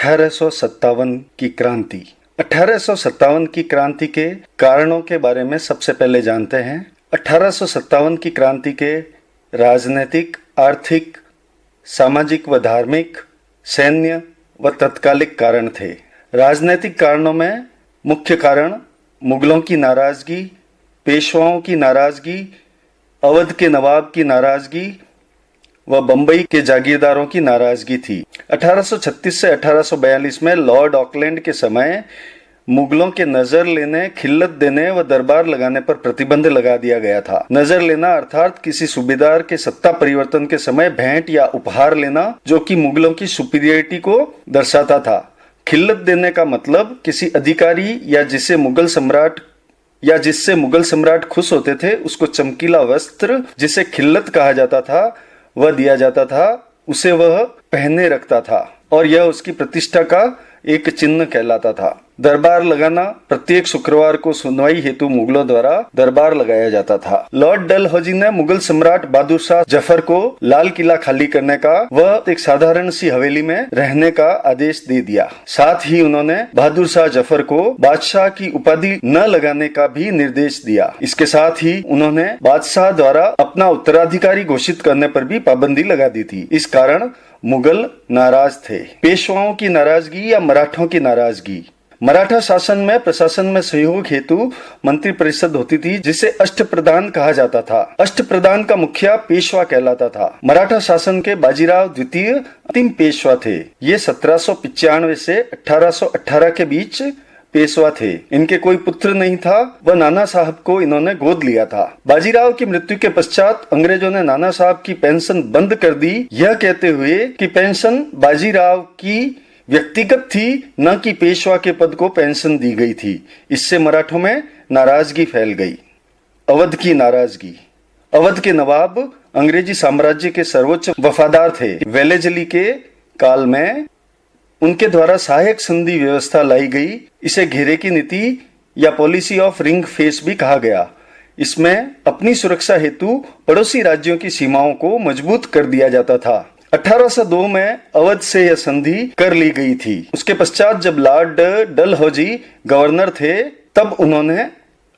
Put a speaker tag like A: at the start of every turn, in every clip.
A: 1857 की क्रांति। 1857 की क्रांति के कारणों के बारे में सबसे पहले जानते हैं। 1857 की क्रांति के राजनीतिक, आर्थिक, सामाजिक व धार्मिक, सैन्य व तत्कालिक कारण थे। राजनीतिक कारणों में मुख्य कारण मुगलों की नाराजगी, पेशवाओं की नाराजगी, अवध के नवाब की नाराजगी व बंबई के जागीरदारों की नाराजगी थी। 1836 से 1842 में लॉर्ड ऑकलैंड के समय मुगलों के नजर लेने, खिल्लत देने व दरबार लगाने पर प्रतिबंध लगा दिया गया था। नजर लेना अर्थात किसी सूबेदार के सत्ता परिवर्तन के समय भेंट या उपहार लेना, जो कि मुगलों की सुपीरियरिटी को दर्शाता था। खिल्लत देने का मतलब किसी अधिकारी या जिससे मुगल सम्राट खुश होते थे उसको चमकीला वस्त्र, जिसे खिल्लत कहा जाता था, वह दिया जाता था, उसे वह पहने रखता था और यह उसकी प्रतिष्ठा का एक चिन्ह कहलाता था। दरबार लगाना, प्रत्येक शुक्रवार को सुनवाई हेतु मुगलों द्वारा दरबार लगाया जाता था। लॉर्ड डलहौजी ने मुगल सम्राट बहादुर शाह जफर को लाल किला खाली करने का व एक साधारण सी हवेली में रहने का आदेश दे दिया। साथ ही उन्होंने बहादुर शाह जफर को बादशाह की उपाधि न लगाने का भी निर्देश दिया। इसके साथ ही उन्होंने बादशाह द्वारा अपना उत्तराधिकारी घोषित करने पर भी पाबंदी लगा दी थी। इस कारण मुगल नाराज थे। पेशवाओं की नाराजगी या मराठों की नाराजगी। मराठा शासन में प्रशासन में सहयोग हेतु मंत्री परिषद होती थी, जिसे अष्टप्रधान कहा जाता था। अष्टप्रधान का मुखिया पेशवा कहलाता था। मराठा शासन के बाजीराव द्वितीय अंतिम पेशवा थे। ये 1795 से 1818 के बीच पेशवा थे। इनके कोई पुत्र नहीं था व नाना साहब को इन्होंने गोद लिया था। बाजीराव की मृत्यु के पश्चात अंग्रेजों ने नाना साहब की पेंशन बंद कर दी, यह कहते हुए कि पेंशन बाजीराव की व्यक्तिगत थी, न कि पेशवा के पद को पेंशन दी गई थी। इससे मराठों में नाराजगी फैल गई। अवध की नाराजगी। अवध के नवाब अंग्रेजी साम्राज्य के सर्वोच्च वफादार थे। वेलेजली के काल में उनके द्वारा सहायक संधि व्यवस्था लाई गई। इसे घेरे की नीति या पॉलिसी ऑफ रिंग फेस भी कहा गया। इसमें अपनी सुरक्षा हेतु पड़ोसी राज्यों की सीमाओं को मजबूत कर दिया जाता था। 1802 में अवध से यह संधि कर ली गई थी। उसके पश्चात जब लॉर्ड डलहौजी गवर्नर थे, तब उन्होंने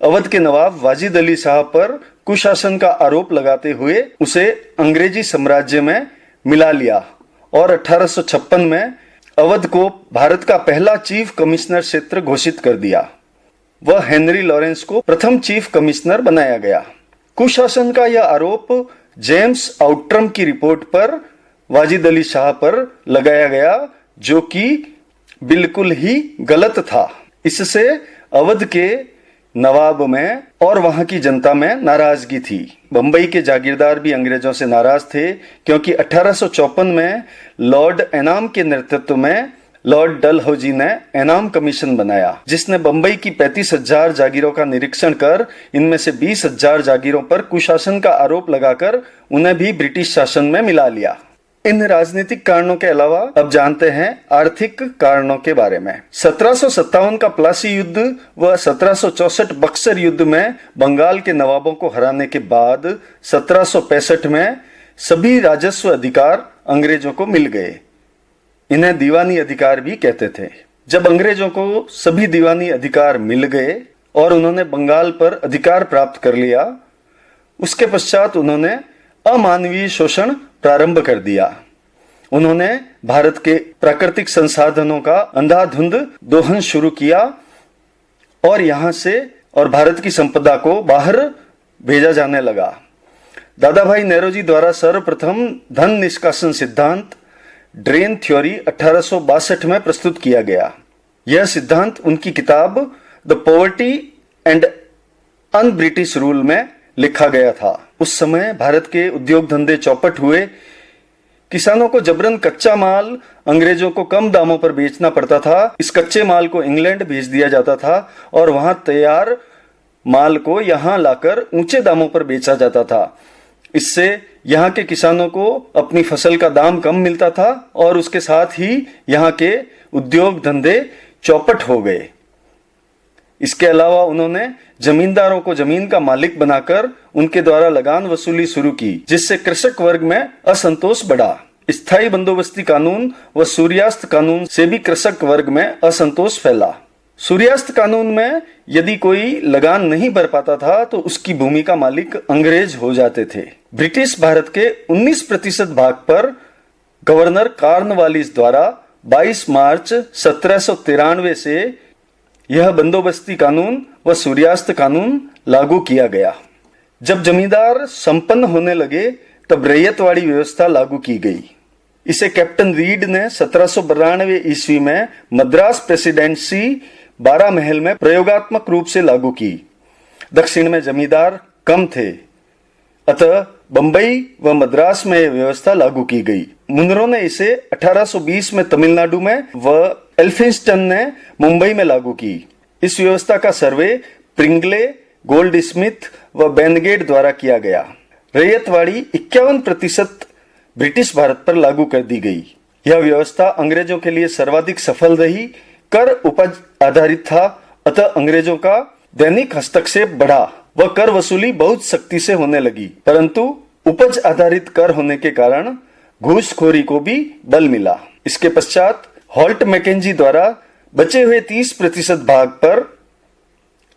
A: अवध के नवाब वाजिद अली शाह पर कुशासन का आरोप लगाते हुए उसे अंग्रेजी साम्राज्य में मिला लिया और 1856 में अवध को भारत का पहला चीफ कमिश्नर क्षेत्र घोषित कर दिया। वह हेनरी लॉरेंस को प्रथम चीफ कमिश्नर बनाया गया। कुशासन का यह आरोप जेम्स आउट्रम की रिपोर्ट पर वाजिद अली शाह पर लगाया गया, जो कि बिल्कुल ही गलत था। इससे अवध के नवाब में और वहां की जनता में नाराजगी थी। बंबई के जागीरदार भी अंग्रेजों से नाराज थे, क्योंकि 1854 में लॉर्ड एनाम के नेतृत्व में लॉर्ड डलहौजी ने एनाम कमीशन बनाया, जिसने बंबई की 35,000 जागीरों का निरीक्षण कर इनमें से 20,000 जागीरों पर कुशासन का आरोप लगाकर उन्हें भी ब्रिटिश शासन में मिला लिया। इन राजनीतिक कारणों के अलावा अब जानते हैं आर्थिक कारणों के बारे में। 1757 का प्लासी युद्ध व 1764 बक्सर युद्ध में बंगाल के नवाबों को हराने के बाद 1765 में सभी राजस्व अधिकार अंग्रेजों को मिल गए। इन्हें दीवानी अधिकार भी कहते थे। जब अंग्रेजों को सभी दीवानी अधिकार मिल गए और उन्होंने बंगाल पर अधिकार प्राप्त कर लिया, उसके पश्चात उन्होंने अमानवीय शोषण प्रारंभ कर दिया। उन्होंने भारत के प्राकृतिक संसाधनों का अंधाधुंध दोहन शुरू किया और यहां से और भारत की संपदा को बाहर भेजा जाने लगा। दादा भाई नेहरू द्वारा सर्वप्रथम धन निष्कासन सिद्धांत ड्रेन थ्योरी 1862 में प्रस्तुत किया गया। यह सिद्धांत उनकी किताब the poverty and un British rule में लिखा गया था। उस समय भारत के उद्योग धंधे चौपट हुए। किसानों को जबरन कच्चा माल अंग्रेजों को कम दामों पर बेचना पड़ता था। इस कच्चे माल को इंग्लैंड भेज दिया जाता था और वहां तैयार माल को यहां लाकर ऊंचे दामों पर बेचा जाता था। इससे यहाँ के किसानों को अपनी फसल का दाम कम मिलता था और उसके साथ ही यहाँ के उद्योग धंधे चौपट हो गए। इसके अलावा उन्होंने जमींदारों को जमीन का मालिक बनाकर उनके द्वारा लगान वसूली शुरू की, जिससे कृषक वर्ग में असंतोष बढ़ा। स्थायी बंदोबस्ती कानून व सूर्यास्त कानून से भी कृषक वर्ग में असंतोष फैला। सूर्यास्त कानून में यदि कोई लगान नहीं भर पाता था तो उसकी भूमि का मालिक अंग्रेज हो जाते थे। ब्रिटिश भारत के 19% भाग पर गवर्नर कॉर्नवालिस द्वारा 22 मार्च 1793 से यह बंदोबस्ती कानून व सूर्यास्त कानून लागू किया गया। जब जमींदार संपन्न होने लगे तब रैयतवाड़ी व्यवस्था लागू की गई। इसे कैप्टन रीड ने 1792 ईस्वी में मद्रास प्रेसिडेंसी 12 महल में प्रयोगात्मक रूप से लागू की। दक्षिण में जमींदार कम थे, अतः बंबई व मद्रास में यह व्यवस्था लागू की गई। मुनरो ने इसे 1820 में तमिलनाडु में व एल्फिंस्टन ने मुंबई में लागू की। इस व्यवस्था का सर्वे प्रिंगले, गोल्ड स्मिथ व बेनगेट द्वारा किया गया। रैयतवाड़ी 51% ब्रिटिश भारत पर लागू कर दी गई। यह व्यवस्था अंग्रेजों के लिए सर्वाधिक सफल रही। कर उपज आधारित था, अतः अंग्रेजों का दैनिक हस्तक्षेप बढ़ा व कर वसूली बहुत सख्ती से होने लगी। परंतु उपज आधारित कर होने के कारण घूसखोरी को भी बल मिला। इसके पश्चात हॉल्ट मैकेंजी द्वारा बचे हुए 30% भाग पर,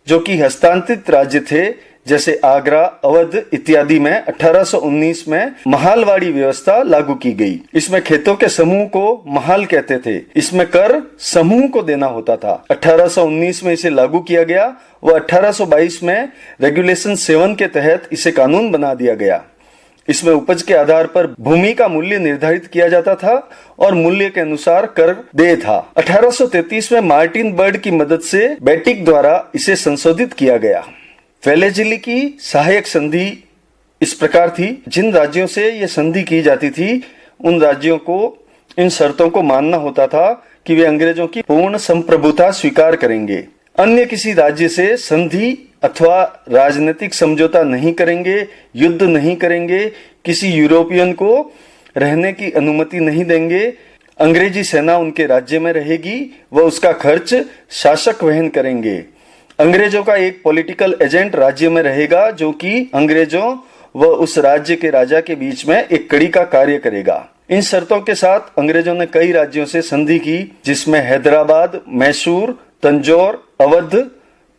A: जो कि हस्तांतरित राज्य थे जैसे आगरा, अवध इत्यादि में 1819 में महालवाड़ी व्यवस्था लागू की गई। इसमें खेतों के समूह को महाल कहते थे। इसमें कर समूह को देना होता था। 1819 में इसे लागू किया गया व 1822 में रेगुलेशन 7 के तहत इसे कानून बना दिया गया। इसमें उपज के आधार पर भूमि का मूल्य निर्धारित किया जाता था और मूल्य के अनुसार कर देय था। 1833 में मार्टिन बर्ड की मदद से बेटिक द्वारा इसे संशोधित किया गया। वेलेजिली की सहायक संधि इस प्रकार थी, जिन राज्यों से यह संधि की जाती थी उन राज्यों को इन शर्तों को मानना होता था कि वे अंग्रेजों की पूर्ण संप्रभुता स्वीकार करेंगे। अन्य किसी राज्य से संधि अथवा राजनीतिक समझौता नहीं करेंगे, युद्ध नहीं करेंगे, किसी यूरोपियन को रहने की अनुमति नहीं देंगे। अंग्रेजी सेना उनके राज्य में रहेगी व उसका खर्च शासक वहन करेंगे। अंग्रेजों का एक पॉलिटिकल एजेंट राज्य में रहेगा जो कि अंग्रेजों व उस राज्य के राजा के बीच में एक कड़ी का कार्य करेगा। इन शर्तों के साथ अंग्रेजों ने कई राज्यों से संधि की, जिसमें हैदराबाद, मैसूर, तंजौर, अवध,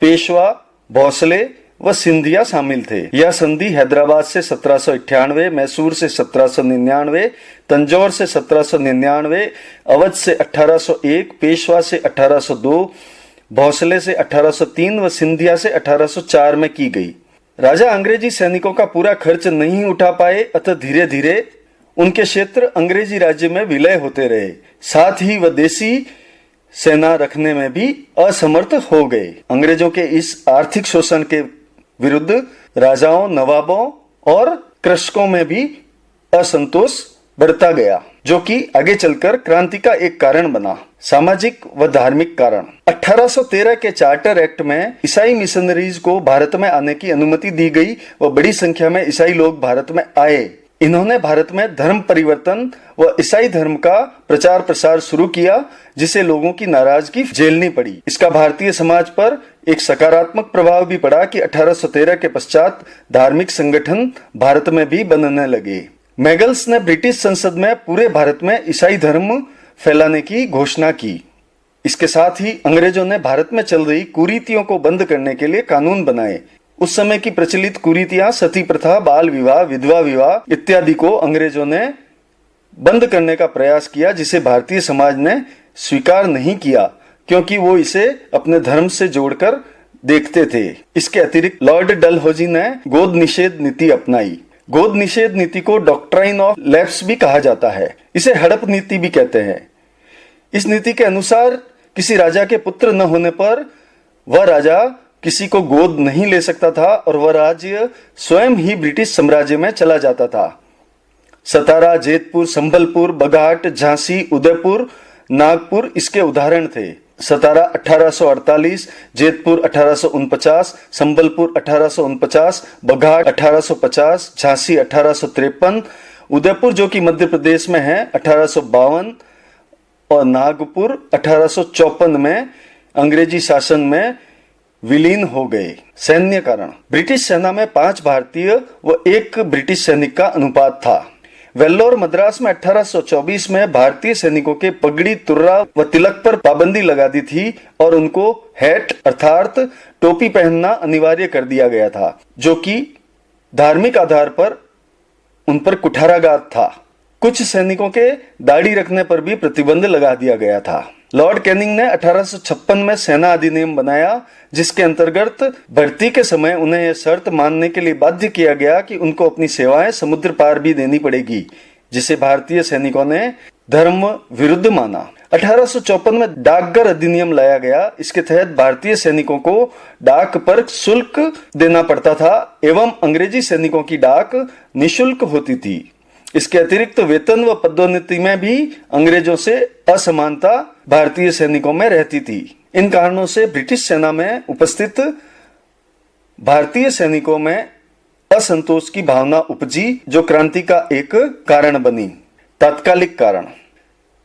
A: पेशवा, भोसले व सिंधिया शामिल थे। यह संधि हैदराबाद से 1798, मैसूर से 1799, तंजौर से 1799, अवध से 1801, पेशवा से 1802, भोसले से 1803 व सिंधिया से 1804 में की गई। राजा अंग्रेजी सैनिकों का पूरा खर्च नहीं उठा पाए, अतः धीरे धीरे उनके क्षेत्र अंग्रेजी राज्य में विलय होते रहे। साथ ही वह देसी सेना रखने में भी असमर्थ हो गए। अंग्रेजों के इस आर्थिक शोषण के विरुद्ध राजाओं, नवाबों और कृषकों में भी असंतोष बढ़ता गया, जो कि आगे चलकर क्रांति का एक कारण बना। सामाजिक व धार्मिक कारण। 1813 के चार्टर एक्ट में ईसाई मिशनरीज को भारत में आने की अनुमति दी गई व बड़ी संख्या में ईसाई लोग भारत में आए। इन्होंने भारत में धर्म परिवर्तन व ईसाई धर्म का प्रचार प्रसार शुरू किया, जिसे लोगों की नाराजगी झेलनी पड़ी। इसका भारतीय समाज पर एक सकारात्मक प्रभाव भी पड़ा कि 1813 के पश्चात धार्मिक संगठन भारत में भी बनने लगे। मैगल्स ने ब्रिटिश संसद में पूरे भारत में ईसाई धर्म फैलाने की घोषणा की। इसके साथ ही अंग्रेजों ने भारत में चल रही कुरीतियों को बंद करने के लिए कानून बनाए। उस समय की प्रचलित कुरीतियां सती प्रथा, बाल विवाह, विधवा विवाह इत्यादि को अंग्रेजों ने बंद करने का प्रयास किया, जिसे भारतीय समाज ने स्वीकार नहीं किया क्योंकि वो इसे अपने धर्म से जोड़कर देखते थे। इसके अतिरिक्त लॉर्ड डलहौजी ने गोद निषेध नीति अपनाई। गोद निषेध नीति को डॉक्ट्राइन ऑफ लैप्स भी कहा जाता है। इसे हड़प नीति भी कहते हैं। इस नीति के अनुसार किसी राजा के पुत्र न होने पर वह राजा किसी को गोद नहीं ले सकता था और वह राज्य स्वयं ही ब्रिटिश साम्राज्य में चला जाता था। सतारा, जेतपुर, संबलपुर, बघाट, झांसी, उदयपुर, नागपुर इसके उदाहरण थे। सतारा 1848, जेतपुर 1849, संबलपुर 1849, बघाट 1850, झांसी 1853, उदयपुर जो कि मध्य प्रदेश में है 1852 और नागपुर 1854 में अंग्रेजी शासन में विलीन हो गए। सैन्य कारण। ब्रिटिश सेना में 5 भारतीय व 1 ब्रिटिश सैनिक का अनुपात था। वेल्लोर मद्रास में 1824 में भारतीय सैनिकों के पगड़ी, तुर्रा व तिलक पर पाबंदी लगा दी थी और उनको हैट अर्थात टोपी पहनना अनिवार्य कर दिया गया था, जो कि धार्मिक आधार पर उन पर कुठाराघात था। कुछ सैनिकों के दाढ़ी रखने पर भी प्रतिबंध लगा दिया गया था। लॉर्ड कैनिंग ने 1856 में सेना अधिनियम बनाया, जिसके अंतर्गत भर्ती के समय उन्हें यह शर्त मानने के लिए बाध्य किया गया कि उनको अपनी सेवाएं समुद्र पार भी देनी पड़ेगी, जिसे भारतीय सैनिकों ने धर्म विरुद्ध माना। 1854 में डाकघर अधिनियम लाया गया। इसके तहत भारतीय सैनिकों को डाक पर शुल्क देना पड़ता था एवं अंग्रेजी सैनिकों की डाक निःशुल्क होती थी। इसके अतिरिक्त वेतन व पदोन्नति में भी अंग्रेजों से असमानता भारतीय सैनिकों में रहती थी। इन कारणों से ब्रिटिश सेना में उपस्थित भारतीय सैनिकों में असंतोष की भावना उपजी, जो क्रांति का एक कारण बनी। तात्कालिक कारण: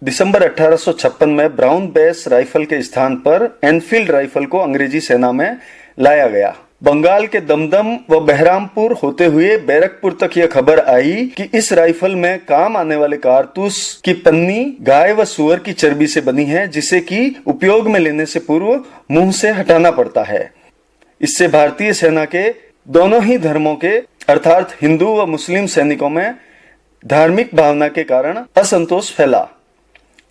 A: दिसंबर 1856 में ब्राउन बेस राइफल के स्थान पर एनफील्ड राइफल को अंग्रेजी सेना में लाया गया। बंगाल के दमदम व बहरामपुर होते हुए बैरकपुर तक यह खबर आई कि इस राइफल में काम आने वाले कारतूस की पन्नी गाय व सुअर की चर्बी से बनी है, जिसे कि उपयोग में लेने से पूर्व मुंह से हटाना पड़ता है। इससे भारतीय सेना के दोनों ही धर्मों के अर्थात हिंदू व मुस्लिम सैनिकों में धार्मिक भावना के कारण असंतोष फैला,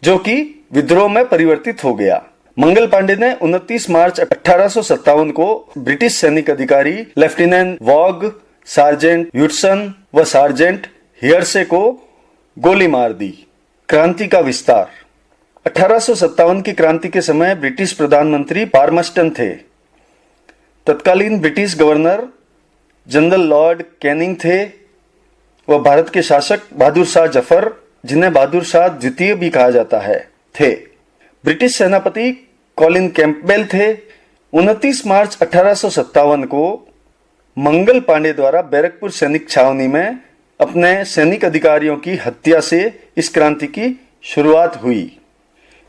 A: जो कि विद्रोह में परिवर्तित हो गया। मंगल पांडे ने 29 मार्च 1857 को ब्रिटिश सैनिक अधिकारी लेफ्टिनेंट वॉग, सार्जेंट ह्यूडसन व सार्जेंट हियरसे को गोली मार दी। क्रांति का विस्तार: 1857 की क्रांति के समय ब्रिटिश प्रधानमंत्री पार्मस्टन थे। तत्कालीन British governor general Lord Canning थे व भारत के शासक बहादुर शाह जफर, जिन्हें बहादुर शाह द्वितीय भी कहा जाता है, थे। ब्रिटिश सेनापति कॉलिन कैंपबेल थे। 29 मार्च 1857 को मंगल पांडे द्वारा बैरकपुर सैनिक छावनी में अपने सैनिक अधिकारियों की हत्या से इस क्रांति की शुरुआत हुई।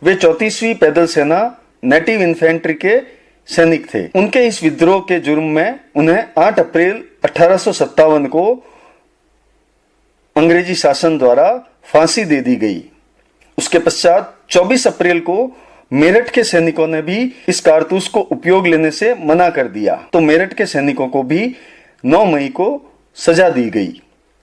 A: वे 34वीं पैदल सेना नेटिव इन्फेंट्री के सैनिक थे। उनके इस विद्रोह के जुर्म में उन्हें 8 अप्रैल 1857 को अंग्रेजी शासन द्वारा फांसी दे दी गई। उसके पश्चात 24 अप्रैल को मेरठ के सैनिकों ने भी इस कारतूस को उपयोग लेने से मना कर दिया, तो मेरठ के सैनिकों को भी 9 मई को सजा दी गई।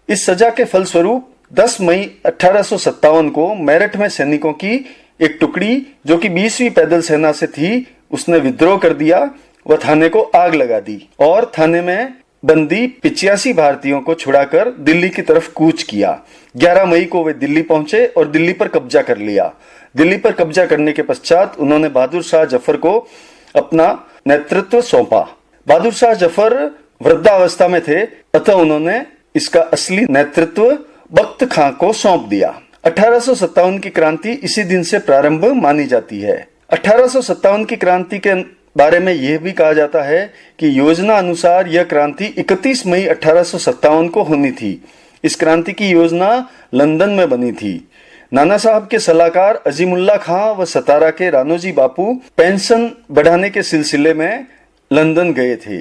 A: इस सजा के फलस्वरूप 10 मई 1857 को मेरठ में सैनिकों की एक टुकड़ी, जो कि 20वीं पैदल सेना से थी, उसने विद्रोह कर दिया व थाने को आग लगा दी और थाने में बंदी 85 भारतीयों को छुड़ाकर दिल्ली की तरफ कूच किया। 11 मई को वे दिल्ली पहुंचे और दिल्ली पर कब्जा कर लिया। दिल्ली पर कब्जा करने के पश्चात उन्होंने बहादुर शाह जफर को अपना नेतृत्व सौंपा। बहादुर शाह जफर वृद्धावस्था में थे, अतः उन्होंने इसका असली नेतृत्व बख्त खां को सौंप दिया। 1857 की क्रांति इसी दिन से प्रारंभ मानी जाती है। 1857 की क्रांति के बारे में यह भी कहा जाता है कि योजना अनुसार यह क्रांति 31 मई 1857 को होनी थी। इस क्रांति की योजना लंदन में बनी थी। नाना साहब के सलाहकार अजीमुल्ला खां व सतारा के रानोजी बापू पेंशन बढ़ाने के सिलसिले में लंदन गए थे।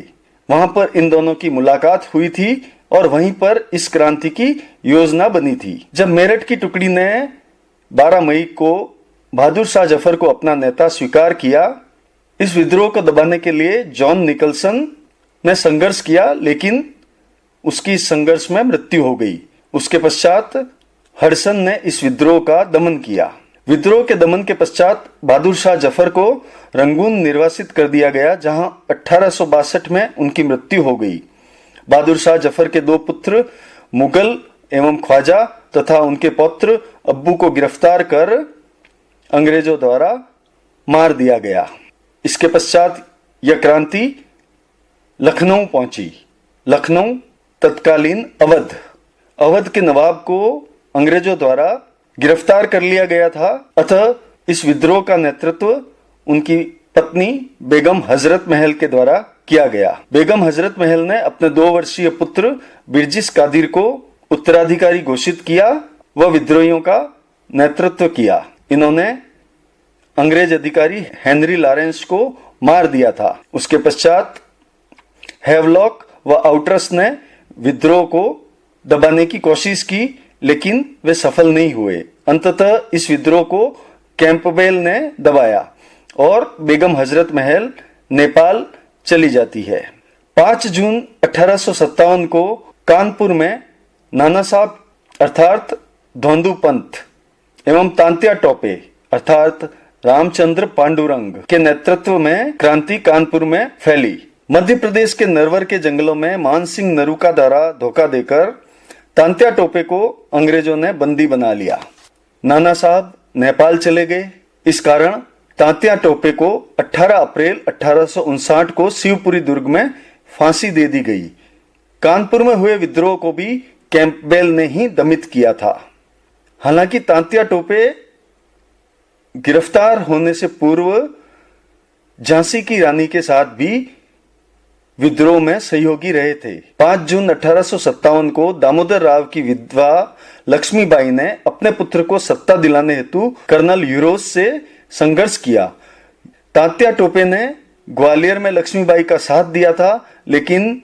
A: वहां पर इन दोनों की मुलाकात हुई थी और वहीं पर इस क्रांति की योजना बनी थी। जब मेरठ की टुकड़ी ने 12 मई को बहादुर शाह जफर को अपना नेता स्वीकार किया, इस विद्रोह को दबाने के लिए जॉन निकलसन ने संघर्ष किया, लेकिन उसकी इस संघर्ष में मृत्यु हो गई। उसके पश्चात हडसन ने इस विद्रोह का दमन किया। विद्रोह के दमन के पश्चात बहादुर शाह जफर को रंगून निर्वासित कर दिया गया, जहां 1862 में उनकी मृत्यु हो गई। बहादुर शाह जफर के 2 पुत्र मुगल एवं ख्वाजा तथा उनके पौत्र अब्बू को गिरफ्तार कर अंग्रेजों द्वारा मार दिया गया। इसके पश्चात यह क्रांति लखनऊ पहुंची। लखनऊ तत्कालीन अवध के नवाब को अंग्रेजों द्वारा गिरफ्तार कर लिया गया था, अतः इस विद्रोह का नेतृत्व उनकी पत्नी बेगम हजरत महल के द्वारा किया गया। बेगम हजरत महल ने अपने 2 वर्षीय पुत्र बिरजिस कादिर को उत्तराधिकारी घोषित किया व विद्रोहियों का नेतृत्व किया। इन्होंने अंग्रेज अधिकारी हेनरी लॉरेंस को मार दिया था। उसके पश्चात हैवलॉक व आउटरस ने विद्रोह को दबाने की कोशिश की, लेकिन वे सफल नहीं हुए। अंततः इस विद्रोह को कैंपबेल ने दबाया और बेगम हजरत महल नेपाल चली जाती है। 5 जून 1857 को कानपुर में नाना साहब अर्थात धोंदू पंत एवं तांत्या टोपे अर्थात रामचंद्र पांडुरंग के नेतृत्व में क्रांति कानपुर में फैली। मध्य प्रदेश के नरवर के जंगलों में मानसिंह नरूका द्वारा धोखा देकर तांत्या टोपे को अंग्रेजों ने बंदी बना लिया। नाना साहब नेपाल चले गए। इस कारण तांत्या टोपे को 18 अप्रैल 1859 को शिवपुरी दुर्ग में फांसी दे दी गई। कानपुर में हुए विद्रोह को भी कैंपबेल ने ही दमित किया था। हालांकि तांत्या टोपे गिरफ्तार होने से पूर्व झांसी की रानी के साथ भी विद्रोह में सहयोगी रहे थे। 5 जून 1857 को दामोदर राव की विधवा लक्ष्मीबाई ने अपने पुत्र को सत्ता दिलाने हेतु कर्नल यूरोज से संघर्ष किया। तांत्या टोपे ने ग्वालियर में लक्ष्मीबाई का साथ दिया था, लेकिन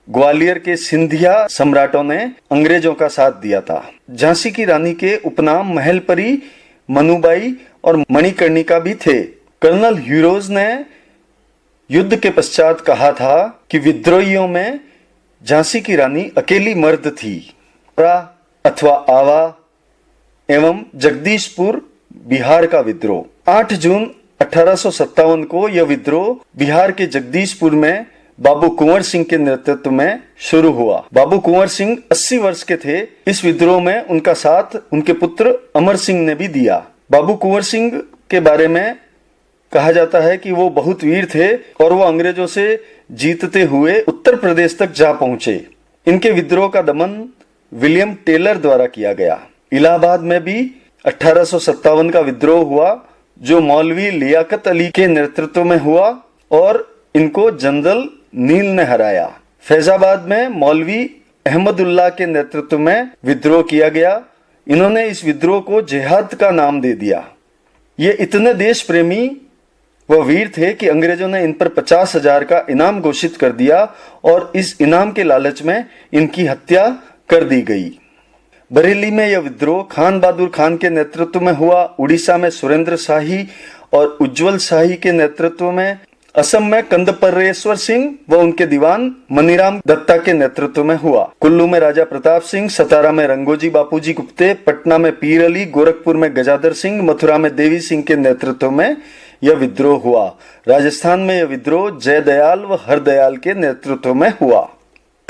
A: ग्वालियर के सिंधिया सम्राटों ने अंग्रेजों का साथ दिया था। झांसी की रानी के उपनाम महलपरी, मनुबाई और मणिकर्णिका भी थे। कर्नल ह्यूरोज ने युद्ध के पश्चात कहा था कि विद्रोहियों में झांसी की रानी अकेली मर्द थी। अथवा आवा एवं जगदीशपुर बिहार का विद्रोह। 8 जून 1857 को यह विद्रोह बिहार के जगदीशपुर में बाबू कुंवर सिंह के नेतृत्व में शुरू हुआ। बाबू कुंवर सिंह 80 वर्ष के थे। इस विद्रोह में उनका साथ उनके पुत्र अमर सिंह ने भी दिया। बाबू कुंवर सिंह के बारे में कहा जाता है कि वो बहुत वीर थे और वो अंग्रेजों से जीतते हुए उत्तर प्रदेश तक जा पहुंचे। इनके विद्रोह का दमन विलियम टेलर द्वारा किया गया। इलाहाबाद में भी 1857 का विद्रोह हुआ, जो मौलवी लियाकत अली के नेतृत्व में हुआ और इनको जनरल नील ने हराया। फैजाबाद में मौलवी अहमदुल्लाह के नेतृत्व में विद्रोह किया गया। इन्होंने इस विद्रोह को जिहाद का नाम दे दिया। ये इतने देश प्रेमी व वीर थे कि अंग्रेजों ने इन पर 50,000 का इनाम घोषित कर दिया और इस इनाम के लालच में इनकी हत्या कर दी गई। बरेली में यह विद्रोह खान बहादुर खान के नेतृत्व में हुआ। उड़ीसा में सुरेंद्र शाही और उज्जवल शाही के नेतृत्व में, असम में कंदपरेश्वर सिंह व उनके दीवान मनीराम दत्ता के नेतृत्व में हुआ। कुल्लू में राजा प्रताप सिंह, सतारा में रंगोजी बापूजी गुप्ते, पटना में पीर अली, गोरखपुर में गजाधर सिंह, मथुरा में देवी सिंह के नेतृत्व में यह विद्रोह हुआ। राजस्थान में यह विद्रोह जयदयाल व हरदयाल के नेतृत्व में हुआ।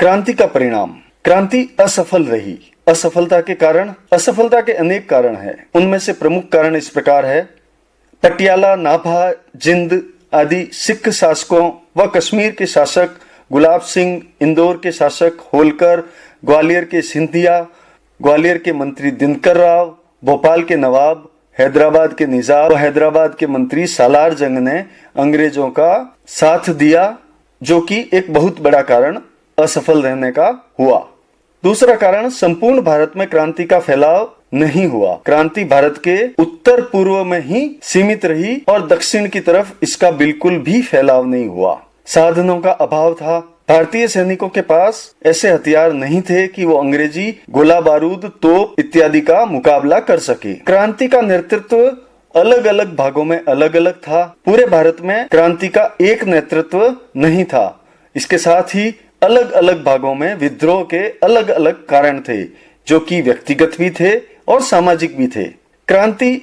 A: क्रांति का परिणाम। क्रांति असफल रही। असफलता के अनेक कारण हैं। उनमें से प्रमुख कारण इस प्रकार है। पटियाला, नाभा, जिंद आदि सिख शासकों व कश्मीर के शासक गुलाब सिंह, इंदौर के शासक होलकर, ग्वालियर के सिंधिया, ग्वालियर के मंत्री दिनकर राव, भोपाल के नवाब, हैदराबाद के निजाम व हैदराबाद के मंत्री सालार जंग ने अंग्रेजों का साथ दिया, जो कि एक बहुत बड़ा कारण असफल रहने का हुआ। दूसरा कारण, संपूर्ण भारत में क्रांति का फैलाव नहीं हुआ। क्रांति भारत के उत्तर पूर्व में ही सीमित रही और दक्षिण की तरफ इसका बिल्कुल भी फैलाव नहीं हुआ। साधनों का अभाव था। भारतीय सैनिकों के पास ऐसे हथियार नहीं थे कि वो अंग्रेजी गोला बारूद, तोप इत्यादि का मुकाबला कर सके। क्रांति का नेतृत्व अलग अलग भागों में अलग अलग था। पूरे भारत में क्रांति का एक नेतृत्व नहीं था। इसके साथ ही अलग अलग भागों में विद्रोह के अलग अलग कारण थे, जो कि व्यक्तिगत भी थे और सामाजिक भी थे। क्रांति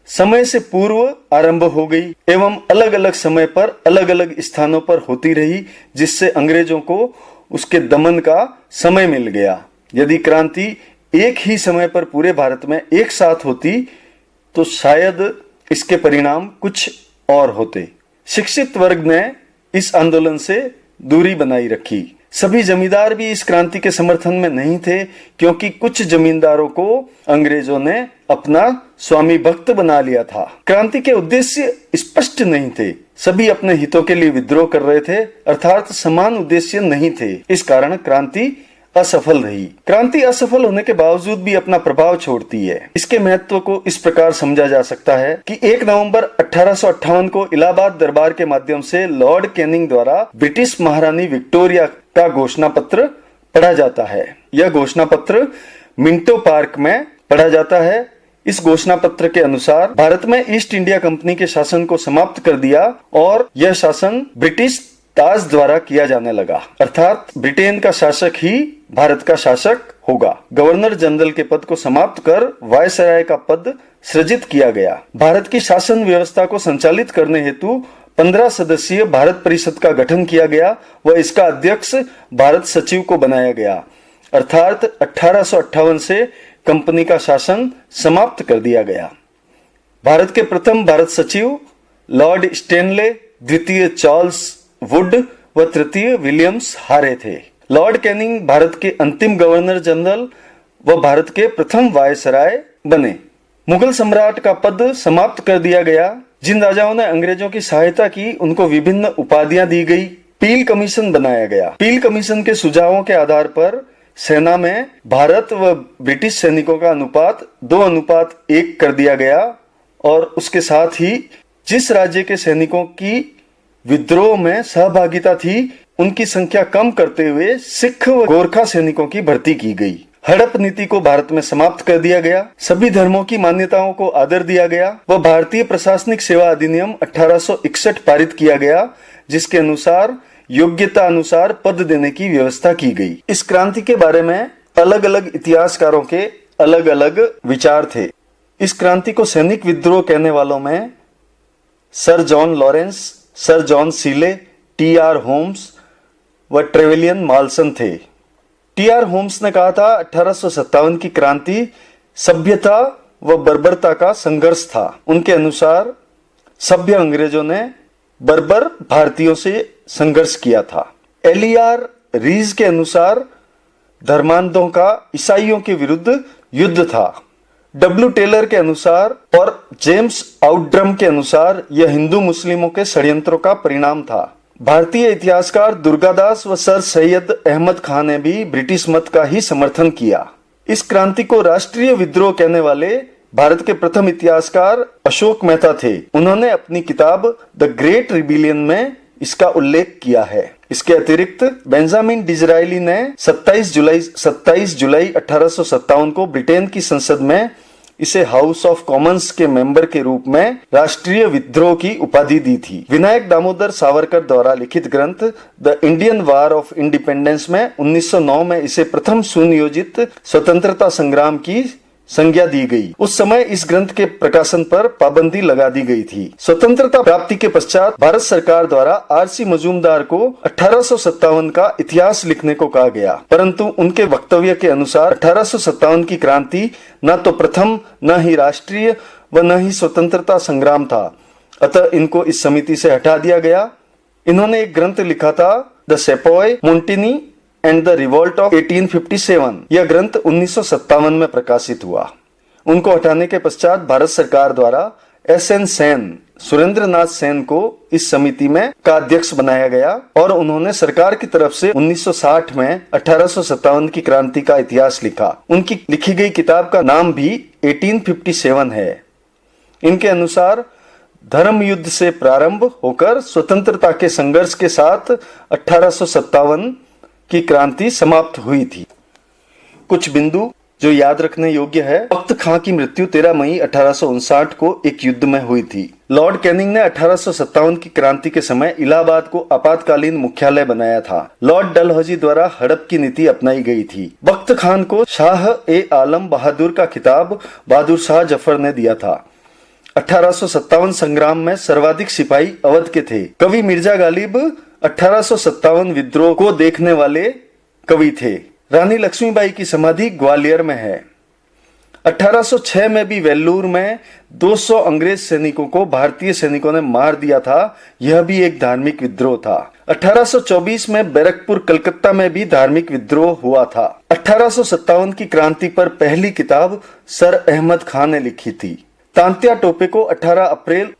A: समय से पूर्व आरंभ हो गई एवं अलग अलग समय पर अलग अलग स्थानों पर होती रही, जिससे अंग्रेजों को उसके दमन का समय मिल गया। यदि क्रांति एक ही समय पर पूरे भारत में एक साथ होती तो शायद इसके परिणाम कुछ और होते। शिक्षित वर्ग ने इस आंदोलन से दूरी बनाई रखी। सभी जमींदार भी इस क्रांति के समर्थन में नहीं थे, क्योंकि कुछ जमींदारों को अंग्रेजों ने अपना स्वामी भक्त बना लिया था। क्रांति के उद्देश्य स्पष्ट नहीं थे। सभी अपने हितों के लिए विद्रोह कर रहे थे, अर्थात समान उद्देश्य नहीं थे। इस कारण क्रांति असफल रही। क्रांति असफल होने के बावजूद भी अपना प्रभाव छोड़ती है। इसके महत्व को इस प्रकार समझा जा सकता है कि 1 नवंबर 1858 को इलाहाबाद दरबार के माध्यम से लॉर्ड कैनिंग द्वारा ब्रिटिश महारानी विक्टोरिया का घोषणा पत्र पढ़ा जाता है। यह घोषणा पत्र मिंटो पार्क में पढ़ा जाता है। इस घोषणा पत्र के अनुसार भारत में ईस्ट इंडिया कंपनी के शासन को समाप्त कर दिया और यह शासन ब्रिटिश ताज द्वारा किया जाने लगा, अर्थात ब्रिटेन का शासक ही भारत का शासक होगा। गवर्नर जनरल के पद को समाप्त कर वायसराय का पद सृजित किया गया। भारत की शासन व्यवस्था को संचालित करने हेतु 15 सदस्यीय भारत परिषद का गठन किया गया व इसका अध्यक्ष भारत सचिव को बनाया गया, अर्थात 1858 से कंपनी का शासन समाप्त कर दिया गया। भारत के प्रथम भारत सचिव लॉर्ड स्टेनले, द्वितीय चार्ल्स वुड व तृतीय विलियम्स हारे थे। लॉर्ड कैनिंग भारत के अंतिम गवर्नर जनरल व भारत के प्रथम वायसराय बने। मुगल सम्राट का पद समाप्त कर दिया गया। जिन राजाओं ने अंग्रेजों की सहायता की उनको विभिन्न उपाधियां दी गई। पील कमीशन बनाया गया। पील कमीशन के सुझावों के आधार पर सेना में भारत व ब्रिटिश सैनिकों का अनुपात 2:1 कर दिया गया और उसके साथ ही जिस राज्य के सैनिकों की विद्रोह में सहभागिता थी उनकी संख्या कम करते हुए सिख व गोरखा सैनिकों की भर्ती की गई। हड़प नीति को भारत में समाप्त कर दिया गया। सभी धर्मों की मान्यताओं को आदर दिया गया व भारतीय प्रशासनिक सेवा अधिनियम 1861 पारित किया गया, जिसके अनुसार योग्यता अनुसार पद देने की व्यवस्था की गई। इस क्रांति के बारे में अलग अलग इतिहासकारों के अलग अलग विचार थे। इस क्रांति को सैनिक विद्रोह कहने वालों में sir John Lawrence, sir John Seeley, TR. Holmes व ट्रेवेलियन माल्सन थे। टी.आर. होम्स ने कहा था 1857 की क्रांति सभ्यता व बर्बरता का संघर्ष था। उनके अनुसार सभ्य अंग्रेजों ने बर्बर भारतीयों से संघर्ष किया था। एल.ई.आर. रीज के अनुसार धर्मांधों का ईसाइयों के विरुद्ध युद्ध था। डब्ल्यू टेलर के अनुसार और जेम्स आउटड्रम के अनुसार यह हिंदू मुस्लिमों के षड्यंत्रों का परिणाम था। भारतीय इतिहासकार दुर्गादास व सर सैयद अहमद खान ने भी ब्रिटिश मत का ही समर्थन किया। इस क्रांति को राष्ट्रीय विद्रोह कहने वाले भारत के प्रथम इतिहासकार अशोक मेहता थे। उन्होंने अपनी किताब द ग्रेट रिबिलियन में इसका उल्लेख किया है। इसके अतिरिक्त बेंजामिन डिज़रायली ने 27 जुलाई 1857 को ब्रिटेन की संसद में इसे हाउस ऑफ कॉमन्स के मेंबर के रूप में राष्ट्रीय विद्रोह की उपाधि दी थी। विनायक दामोदर सावरकर द्वारा लिखित ग्रंथ the Indian war of independence में 1909 में इसे प्रथम सुनियोजित स्वतंत्रता संग्राम की संज्ञा दी गई। उस समय इस ग्रंथ के प्रकाशन पर पाबंदी लगा दी गई थी। स्वतंत्रता प्राप्ति के पश्चात भारत सरकार द्वारा आर.सी. मजूमदार को 1857 का इतिहास लिखने को कहा गया, परंतु उनके वक्तव्य के अनुसार 1857 की क्रांति न तो प्रथम, न ही राष्ट्रीय व न ही स्वतंत्रता संग्राम था, अतः इनको इस समिति से हटा दिया गया। इन्होंने एक ग्रंथ लिखा था the sepoy mutiny and the revolt of 1857। यह ग्रंथ 1957 में प्रकाशित हुआ। उनको हटाने के पश्चात भारत सरकार द्वारा एस.एन. सेन, सुरेंद्र नाथ सेन को इस समिति में का अध्यक्ष बनाया गया और उन्होंने सरकार की तरफ से 1960 में 1857 की क्रांति का इतिहास लिखा। उनकी लिखी गई किताब का नाम भी 1857 है। इनके अनुसार धर्म युद्ध से प्रारंभ होकर स्वतंत्रता के संघर्ष के साथ 1857 की क्रांति समाप्त हुई थी। कुछ बिंदु जो याद रखने योग्य है। बख्त खां की मृत्यु 13 मई 1859 को एक युद्ध में हुई थी। लॉर्ड कैनिंग ने 1857 की क्रांति के समय इलाहाबाद को आपातकालीन मुख्यालय बनाया था। लॉर्ड डलहौजी द्वारा हड़प की नीति अपनाई गई थी। बख्त खान को शाह-ए-आलम बहादुर का खिताब बहादुर शाह जफर ने दिया था। 1857 संग्राम में सर्वाधिक सिपाही अवध के थे। कवि मिर्जा गालिब 1857 विद्रोह को देखने वाले कवि थे। रानी लक्ष्मीबाई की समाधि ग्वालियर में है। 1806 में भी वेल्लूर में 200 अंग्रेज सैनिकों को भारतीय सैनिकों ने मार दिया था। यह भी एक धार्मिक विद्रोह था। 1824 में बैरकपुर कलकत्ता में भी धार्मिक विद्रोह हुआ था। 1857 की क्रांति पर पहली किताब सर अहमद खान ने लिखी थी। तांत्या टोपे को 18 अप्रैल